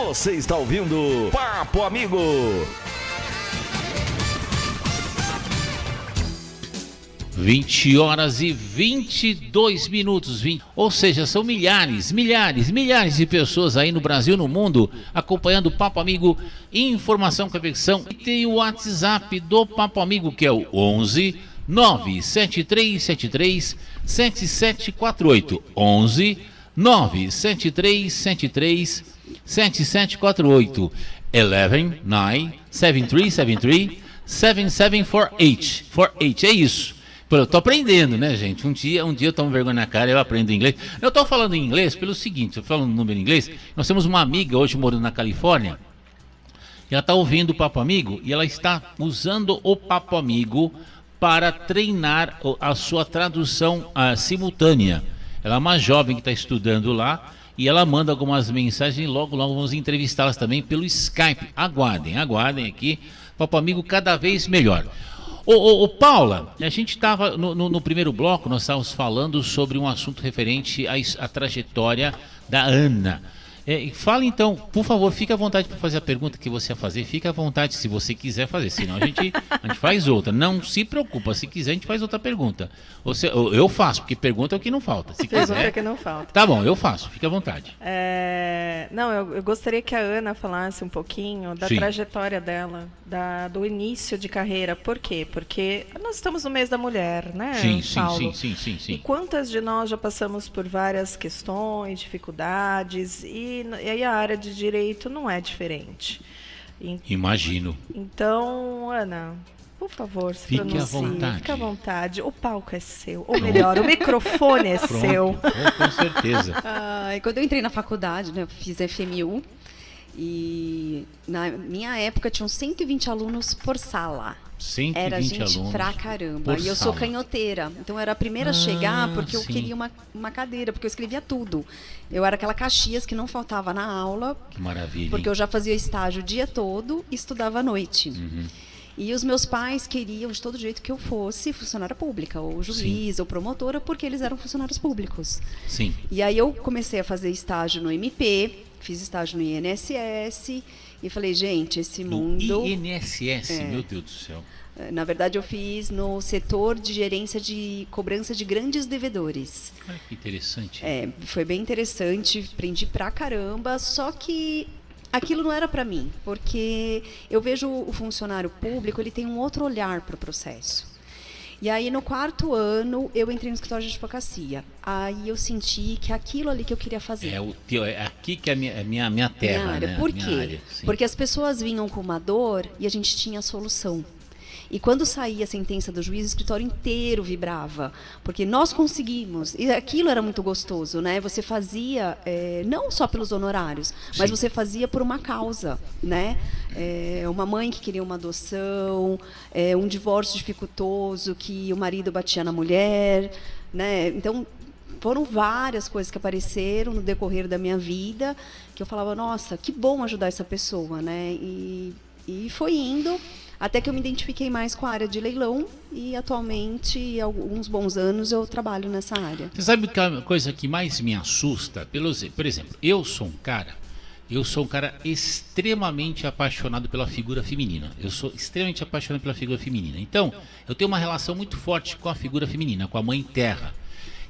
Você está ouvindo Papo Amigo. Vinte horas e 22 minutos, ou seja, são milhares de pessoas aí no Brasil e no mundo acompanhando o Papo Amigo, informação com a versão. E tem o WhatsApp do Papo Amigo, que é o 11 97373 7748. 11 97373 7748. 11 97373 7748. É isso. Eu tô aprendendo, né, gente? Um dia eu tomo vergonha na cara e eu aprendo inglês. Eu tô falando em inglês pelo seguinte, eu tô falando no número em inglês. Nós temos uma amiga hoje morando na Califórnia. E ela tá ouvindo o Papo Amigo e ela está usando o Papo Amigo para treinar a sua tradução simultânea. Ela é uma jovem que está estudando lá e ela manda algumas mensagens e logo vamos entrevistá-las também pelo Skype. Aguardem aqui. Papo Amigo cada vez melhor. Ô Paula, a gente estava no primeiro bloco, nós estávamos falando sobre um assunto referente à trajetória da Ana. Fala então, por favor, fique à vontade para fazer a pergunta que você ia fazer, fique à vontade se você quiser fazer, senão a gente faz outra. Não se preocupa, se quiser a gente faz outra pergunta. Eu faço, porque pergunta é o que não falta. Se quiser, pergunta é o que não falta. Tá bom, eu faço, fique à vontade. Eu gostaria que a Ana falasse um pouquinho da trajetória dela, do início de carreira. Por quê? Porque nós estamos no mês da mulher, né, Paulo? Sim. E quantas de nós já passamos por várias questões, dificuldades, e aí a área de direito não é diferente. Imagino. Então, Ana, por favor, se fique pronuncie. À vontade. Fique à vontade. O palco é seu. Ou melhor, o microfone é seu. Com certeza. Quando eu entrei na faculdade, né, eu fiz FMU. E na minha época tinham 120 alunos por sala. 120 era gente alunos pra caramba. E eu sou canhoteira. Então eu era a primeira a chegar porque eu queria uma cadeira, porque eu escrevia tudo. Eu era aquela Caxias que não faltava na aula. Que maravilha. Porque eu já fazia estágio o dia todo e estudava à noite. Uhum. E os meus pais queriam de todo jeito que eu fosse funcionária pública, ou juiz, ou promotora, porque eles eram funcionários públicos. Sim. E aí eu comecei a fazer estágio no MP, fiz estágio no INSS e falei, gente, esse mundo... INSS, meu Deus do céu. Na verdade, eu fiz no setor de gerência de cobrança de grandes devedores. Que interessante. Foi bem interessante, aprendi pra caramba, só que aquilo não era para mim, porque eu vejo o funcionário público, ele tem um outro olhar para o processo. E aí, no 4º ano, eu entrei no escritório de advocacia. Aí eu senti que aquilo ali que eu queria fazer. Aqui que é a minha terra, minha área. Né? Por minha quê? Área, porque as pessoas vinham com uma dor e a gente tinha a solução. E quando saía a sentença do juiz, o escritório inteiro vibrava, porque nós conseguimos. E aquilo era muito gostoso, né? Você fazia, não só pelos honorários, mas você fazia por uma causa, né? Uma mãe que queria uma adoção, um divórcio dificultoso, que o marido batia na mulher, né? Então, foram várias coisas que apareceram no decorrer da minha vida, que eu falava, nossa, que bom ajudar essa pessoa, né? E foi indo... Até que eu me identifiquei mais com a área de leilão e atualmente, há alguns bons anos, eu trabalho nessa área. Você sabe que a coisa que mais me assusta? Por exemplo, eu sou um cara extremamente apaixonado pela figura feminina. Eu sou extremamente apaixonado pela figura feminina. Então, eu tenho uma relação muito forte com a figura feminina, com a Mãe Terra.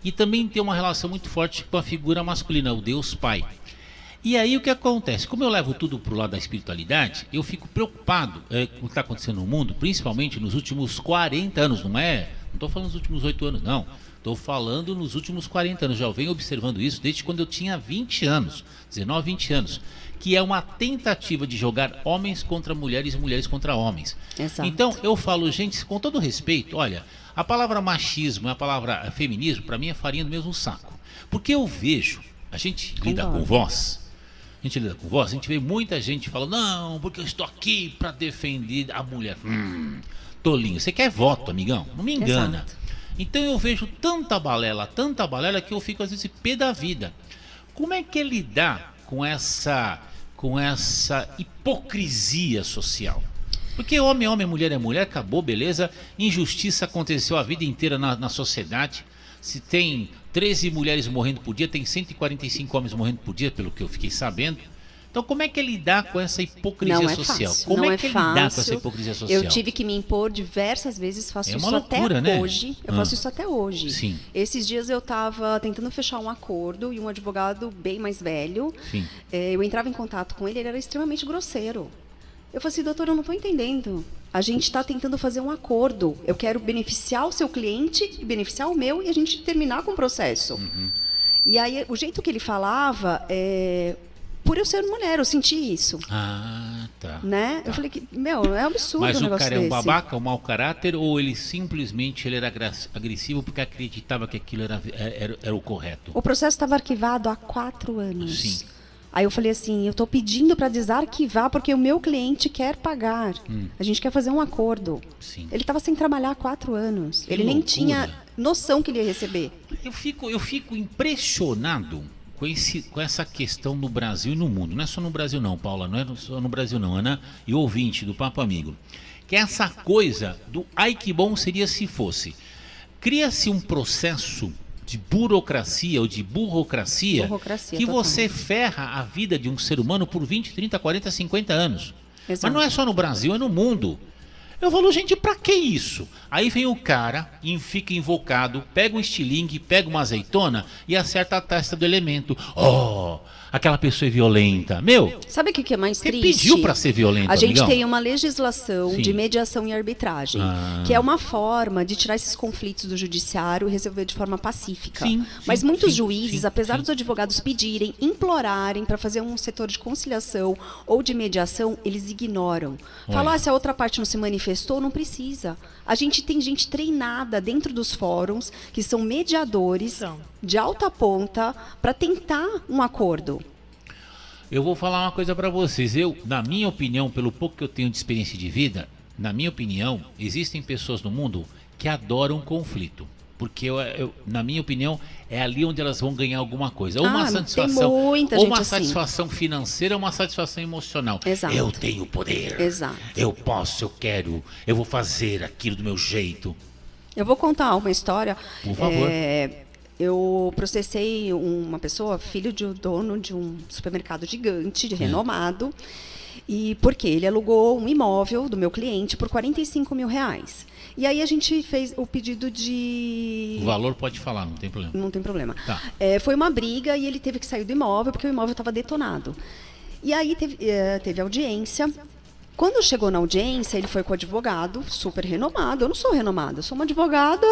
E também tenho uma relação muito forte com a figura masculina, o Deus Pai. E aí o que acontece? Como eu levo tudo para o lado da espiritualidade, eu fico preocupado com o que está acontecendo no mundo, principalmente nos últimos 40 anos, não estou falando nos últimos 8 anos, não. Estou falando nos últimos 40 anos, já venho observando isso desde quando eu tinha 20 anos, 19, 20 anos, que é uma tentativa de jogar homens contra mulheres e mulheres contra homens. Exato. Então eu falo, gente, com todo respeito, olha, a palavra machismo e a palavra feminismo, para mim é farinha do mesmo saco. Porque eu vejo, a gente lida com voz... A gente vê muita gente falando, não, porque eu estou aqui para defender a mulher. Tolinho, você quer voto, amigão? Não me engana. Exato. Então eu vejo tanta balela, que eu fico às vezes pé da vida. Como é que é lidar com essa hipocrisia social? Porque homem é homem, mulher é mulher, acabou, beleza. Injustiça aconteceu a vida inteira na sociedade. Se tem 13 mulheres morrendo por dia, tem 145 homens morrendo por dia, pelo que eu fiquei sabendo. Então, como é que é lidar com essa hipocrisia social? Fácil, Como não é que é lidar com essa hipocrisia social? Eu tive que me impor diversas vezes, faço uma isso loucura, até né? hoje. Eu faço isso até hoje. Sim. Esses dias eu estava tentando fechar um acordo e um advogado bem mais velho, Sim. Eu entrava em contato com ele, ele era extremamente grosseiro. Eu falei assim, doutor, eu não estou entendendo. A gente está tentando fazer um acordo. Eu quero beneficiar o seu cliente e beneficiar o meu e a gente terminar com o processo. E aí, o jeito que ele falava, por eu ser mulher, eu senti isso. Ah, tá. Né? Tá. Eu falei que, é um absurdo Mas um o negócio cara é um desse. babaca, um mau caráter, ou ele simplesmente era agressivo porque acreditava que aquilo era o correto? O processo estava arquivado há 4 anos. Sim. Aí eu falei assim, eu estou pedindo para desarquivar porque o meu cliente quer pagar. A gente quer fazer um acordo. Sim. Ele estava sem trabalhar há 4 anos. Que ele nem loucura. tinha noção que ele ia receber. Eu fico impressionado com essa questão no Brasil e no mundo. Não é só no Brasil não, Paula, não é só no Brasil não, Ana e ouvinte do Papo Amigo. Que é essa coisa do ai que bom seria se fosse. Cria-se um processo de burocracia ou de burocracia que total. você ferra a vida de um ser humano por 20, 30, 40, 50 anos. Exato. Mas não é só no Brasil, é no mundo. Eu falo, gente, pra que isso? Aí vem o cara, fica invocado, pega um estilingue, pega uma azeitona e acerta a testa do elemento. Oh, aquela pessoa é violenta. Meu, Sabe o que é mais você triste? pediu pra ser violento, A gente amigão? tem uma legislação Sim. de mediação e arbitragem, que é uma forma de tirar esses conflitos do judiciário e resolver de forma pacífica. Sim, Mas sim, muitos sim, juízes, sim, apesar sim. dos advogados pedirem, implorarem para fazer um setor de conciliação ou de mediação, eles ignoram. Falar se a outra parte não se manifestou, não precisa. A gente tem gente treinada dentro dos fóruns, que são mediadores de alta ponta, para tentar um acordo. Eu vou falar uma coisa pra vocês. Na minha opinião, pelo pouco que eu tenho de experiência de vida, na minha opinião, existem pessoas no mundo que adoram conflito. Porque, na minha opinião, é ali onde elas vão ganhar alguma coisa. Ou uma satisfação, tem muita ou gente uma assim. satisfação financeira, ou uma satisfação emocional. Exato. Eu tenho poder. Exato. Eu posso, eu quero, eu vou fazer aquilo do meu jeito. Eu vou contar uma história. Por favor. Eu processei uma pessoa, filho de um dono de um supermercado gigante, renomado, e porque ele alugou um imóvel do meu cliente por R$45 mil. E aí a gente fez o pedido de... O valor pode falar, não tem problema. Não tem problema. Tá. Foi uma briga e ele teve que sair do imóvel porque o imóvel estava detonado. E aí teve audiência. Quando chegou na audiência, ele foi com o advogado, super renomado. Eu não sou renomada, eu sou uma advogada,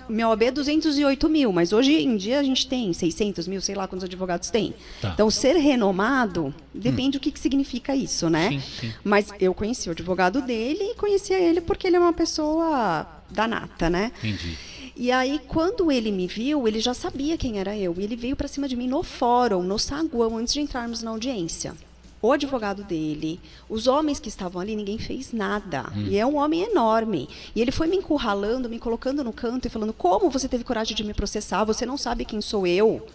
meu OAB é 208 mil, mas hoje em dia a gente tem 600 mil, sei lá quantos advogados tem. Tá. Então, ser renomado, depende do que significa isso, né? Sim, sim. Mas eu conheci o advogado dele e conhecia ele porque ele é uma pessoa da nata, né? Entendi. E aí, quando ele me viu, ele já sabia quem era eu. E ele veio para cima de mim no fórum, no saguão, antes de entrarmos na audiência. O advogado dele, os homens que estavam ali, ninguém fez nada. E é um homem enorme. E ele foi me encurralando, me colocando no canto e falando, como você teve coragem de me processar? Você não sabe quem sou eu?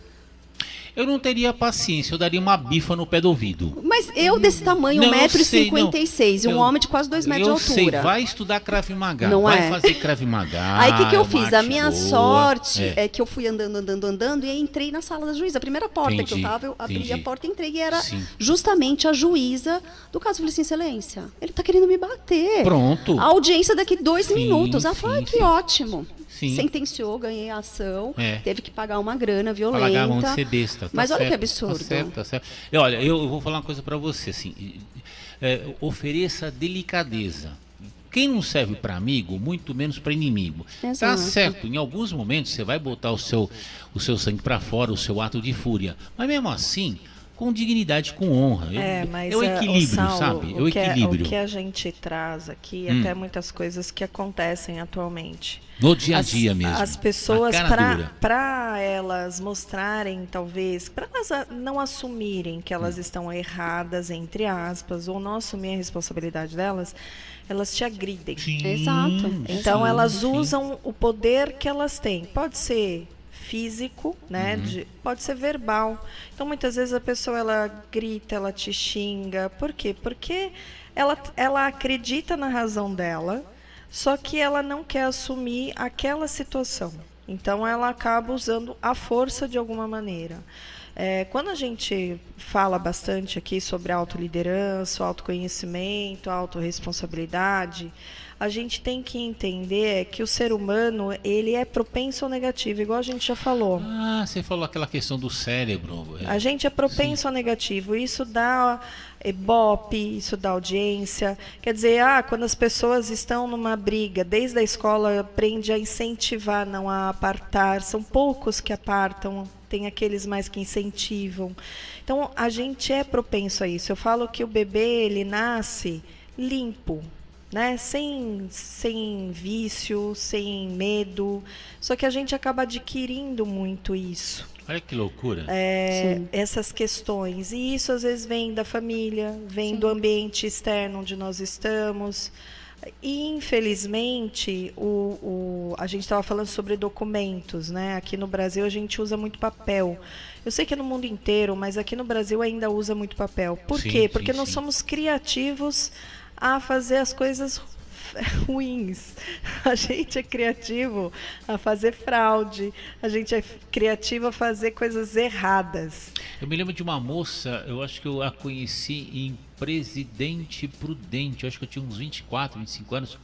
Eu não teria paciência, eu daria uma bifa no pé do ouvido. Mas eu desse tamanho, Não, eu sei, 1,56 m, e um homem de quase 2 metros de altura. Eu sei, vai estudar Krav Maga, Não vai é? fazer Krav Maga. Aí o que eu uma fiz? A arte minha boa. sorte é que eu fui andando e aí entrei na sala da juíza. A primeira porta que eu Entendi, estava, eu abri entendi. a porta e entrei e era Sim. justamente a juíza do caso. Eu falei assim, excelência, ele está querendo me bater. Pronto. A audiência daqui 2 Sim, minutos. Ela falou, sim, que sim. ótimo. Sim. Sentenciou, ganhei a ação, É. teve que pagar uma grana Pra largar a mão de violenta. ser besta. Tá Mas olha certo, que absurdo. Tá certo, tá certo. E olha, eu vou falar uma coisa pra você, assim, ofereça delicadeza. Quem não serve para amigo, muito menos para inimigo. Tá Exato. certo, em alguns momentos você vai botar o seu sangue para fora, o seu ato de fúria. Mas mesmo assim, com dignidade, com honra. Mas é o equilíbrio, Saulo, sabe? É o o equilíbrio. que a gente traz aqui, até muitas coisas que acontecem atualmente. No dia a dia mesmo. As pessoas, a cara dura. para elas mostrarem, talvez, para elas não assumirem que elas estão erradas, entre aspas, ou não assumir a responsabilidade delas, elas te agridem. Sim, Exato. Então, sim, elas sim. usam o poder que elas têm. Pode ser físico, né? Pode ser verbal. Então, muitas vezes a pessoa ela grita, ela te xinga. Por quê? Porque ela acredita na razão dela, só que ela não quer assumir aquela situação. Então, ela acaba usando a força de alguma maneira. Quando a gente fala bastante aqui sobre autoliderança, autoconhecimento, autorresponsabilidade, a gente tem que entender que o ser humano, ele é propenso ao negativo, igual a gente já falou. Ah, você falou aquela questão do cérebro. A gente é propenso ao negativo, isso dá Ibope, isso dá audiência. Quer dizer, quando as pessoas estão numa briga, desde a escola aprende a incentivar, não a apartar. São poucos que apartam, tem aqueles mais que incentivam. Então, a gente é propenso a isso. Eu falo que o bebê, ele nasce limpo, né? Sem vício, sem medo. Só que a gente acaba adquirindo muito isso. Olha que loucura. Essas questões. E isso às vezes vem da família, vem do ambiente externo onde nós estamos. E, infelizmente, a gente estava falando sobre documentos, né? Aqui no Brasil a gente usa muito papel. Eu sei que é no mundo inteiro, mas aqui no Brasil ainda usa muito papel. Por quê? Porque nós somos criativos a fazer as coisas ruins. A gente é criativo a fazer fraude, a gente é criativo a fazer coisas erradas. Eu me lembro de uma moça, eu acho que eu a conheci em Presidente Prudente, eu acho que eu tinha uns 24, 25 anos.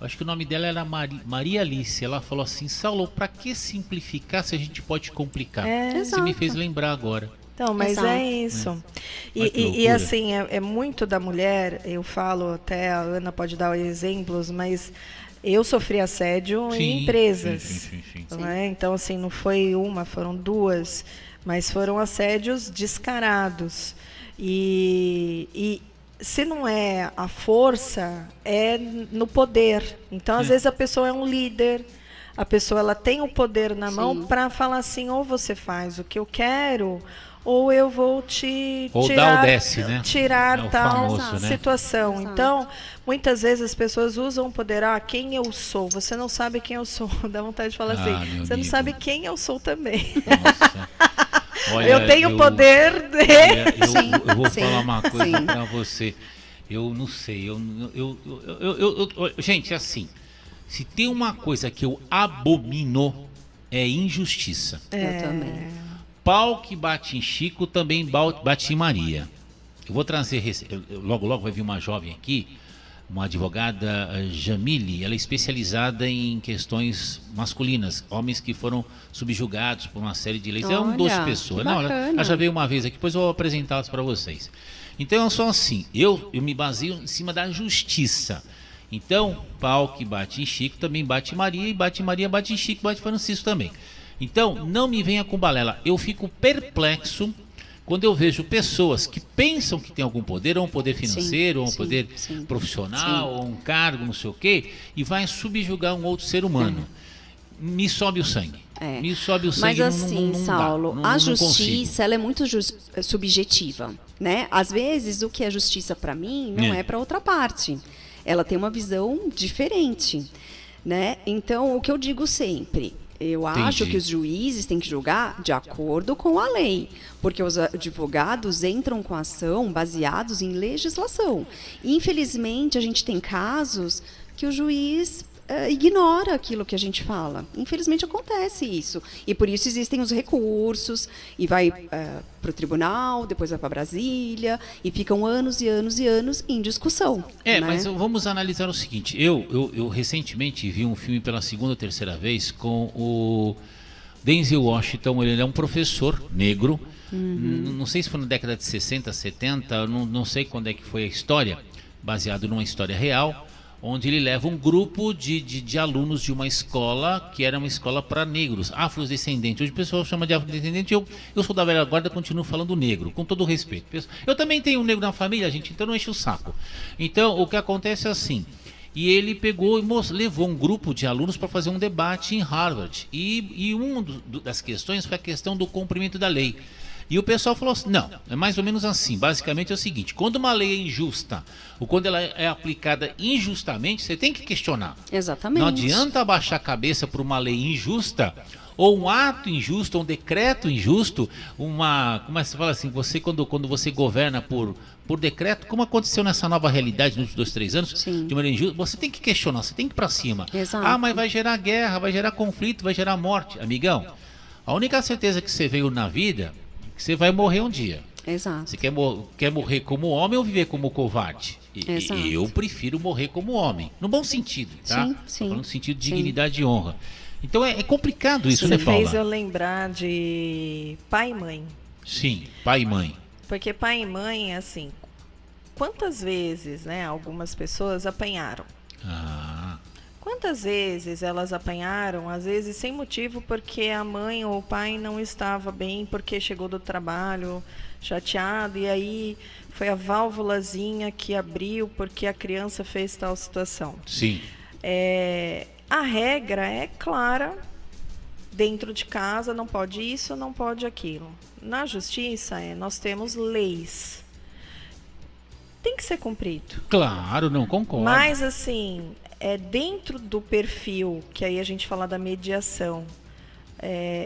Eu acho que o nome dela era Maria Alice. Ela falou assim: Saulo, para que simplificar se a gente pode complicar? Você me fez lembrar agora. Então, mas exato. É isso. E assim, é muito da mulher, eu falo, até a Ana pode dar exemplos, mas eu sofri assédio em empresas. Sim. Né? Então, assim, não foi uma, foram duas, mas foram assédios descarados. E se não é a força, é no poder. Então, às vezes, a pessoa é um líder, a pessoa ela tem o poder na mão para falar assim, ou você faz o que eu quero, ou eu vou te tirar tal famoso, situação. Né? Então, muitas vezes as pessoas usam o poder, quem eu sou, você não sabe quem eu sou. Dá vontade de falar assim, você não sabe quem eu sou também. Nossa. Olha, eu tenho poder de... Eu vou falar uma coisa para você. Eu não sei, gente, assim, se tem uma coisa que eu abomino, é injustiça. Eu também. Pau que bate em Chico também bate em Maria. Eu vou trazer, logo vai vir uma jovem aqui, uma advogada, Jamile, ela é especializada em questões masculinas, homens que foram subjugados por uma série de leis. É um doce pessoa. Não, ela já veio uma vez aqui, depois eu vou apresentá-las para vocês. Então, só assim, eu me baseio em cima da justiça. Então, pau que bate em Chico também bate em Maria, e bate em Maria, bate em Chico, bate em Francisco também. Então, não me venha com balela. Eu fico perplexo quando eu vejo pessoas que pensam que tem algum poder, ou um poder financeiro, ou um poder profissional, ou um cargo, não sei o quê, e vai subjugar um outro ser humano. Me sobe o sangue. Me sobe o sangue. Mas assim, não Saulo, a justiça ela é muito subjetiva, né? Às vezes, o que é justiça para mim não é para outra parte. Ela tem uma visão diferente, né? Então, o que eu digo sempre... Eu acho que os juízes têm que julgar de acordo com a lei, porque os advogados entram com ação baseados em legislação. Infelizmente, a gente tem casos que o juiz ignora aquilo que a gente fala. Infelizmente, acontece isso. E por isso existem os recursos, e vai para o tribunal, depois vai para Brasília, e ficam anos e anos e anos em discussão. Né? Mas vamos analisar o seguinte. Eu recentemente vi um filme pela segunda ou terceira vez com o Denzel Washington. Ele é um professor negro. Não sei se foi na década de 60, 70, não sei quando é que foi a história, baseado numa história real, onde ele leva um grupo de alunos de uma escola que era uma escola para negros, afrodescendentes. Hoje o pessoal chama de afrodescendente, eu sou da velha guarda, continuo falando negro, com todo o respeito. Eu também tenho um negro na família, gente, então não enche o saco. Então, o que acontece é assim, e ele pegou e levou um grupo de alunos para fazer um debate em Harvard, e uma das questões foi a questão do cumprimento da lei. E o pessoal falou assim, não, é mais ou menos assim, basicamente é o seguinte, quando uma lei é injusta, ou quando ela é aplicada injustamente, você tem que questionar. Exatamente. Não adianta abaixar a cabeça por uma lei injusta, ou um ato injusto, um decreto injusto, como é que você fala assim, você quando você governa por decreto, como aconteceu nessa nova realidade nos últimos 2-3 anos, Sim. de maneira injusta, você tem que questionar, você tem que ir pra cima. Exato. Ah, mas vai gerar guerra, vai gerar conflito, vai gerar morte. Amigão, a única certeza que você veio na vida é que você vai morrer um dia. Exato. Você quer morrer como homem ou viver como covarde? Exato. Eu prefiro morrer como homem, no bom sentido, tá? Sim, sim. Falando no sentido de Sim. dignidade e honra. Então é complicado isso, Você né, Paula? fez eu lembrar de pai e mãe. Sim, pai e mãe. Porque pai e mãe, assim, quantas vezes, né, algumas pessoas apanharam? Ah, Quantas vezes elas apanharam, às vezes sem motivo, porque a mãe ou o pai não estava bem, porque chegou do trabalho chateado, e aí foi a válvulazinha que abriu porque a criança fez tal situação. sim. A regra é clara, dentro de casa não pode isso, não pode aquilo. Na justiça, nós temos leis. Tem que ser cumprido. Claro, não concordo. Mas, assim, dentro do perfil, que aí a gente fala da mediação,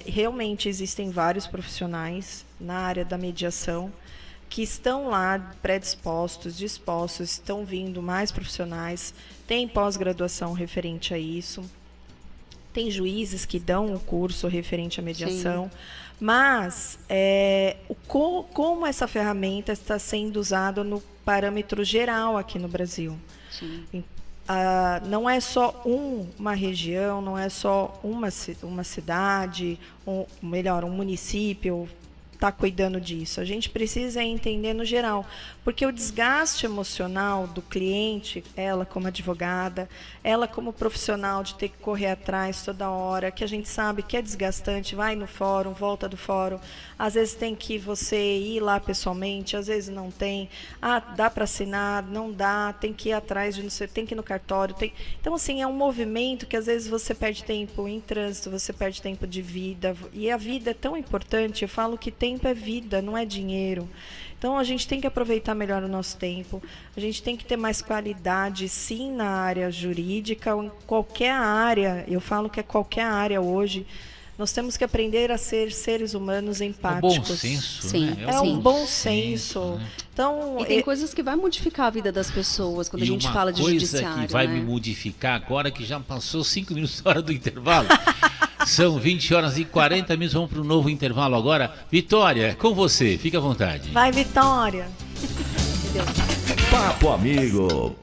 realmente existem vários profissionais na área da mediação que estão lá predispostos, dispostos, estão vindo mais profissionais, tem pós-graduação referente a isso, tem juízes que dão o curso referente à mediação, sim. Mas como essa ferramenta está sendo usada no parâmetro geral aqui no Brasil. Sim. Não é só uma região, não é só uma cidade, um município está cuidando disso. A gente precisa entender no geral, porque o desgaste emocional do cliente, ela como advogada, ela como profissional de ter que correr atrás toda hora, que a gente sabe que é desgastante, vai no fórum, volta do fórum, às vezes tem que você ir lá pessoalmente, às vezes não tem, dá para assinar, não dá, tem que ir atrás de não sei, tem que ir no cartório, então assim, é um movimento que às vezes você perde tempo em trânsito, você perde tempo de vida, e a vida é tão importante, eu falo que tempo é vida, não é dinheiro. Então a gente tem que aproveitar melhor o nosso tempo, a gente tem que ter mais qualidade sim na área jurídica, ou em qualquer área, eu falo que é qualquer área hoje, nós temos que aprender a ser seres humanos empáticos. É bom senso, sim, né? É um bom senso. Né? Então, e tem coisas que vai modificar a vida das pessoas quando a gente fala de judiciário. E uma coisa que vai me modificar agora, que já passou 5 minutos da hora do intervalo. São 20 horas e 40 minutos, vamos para um novo intervalo agora. Vitória, com você, fica à vontade. Vai, Vitória. Papo Amigo.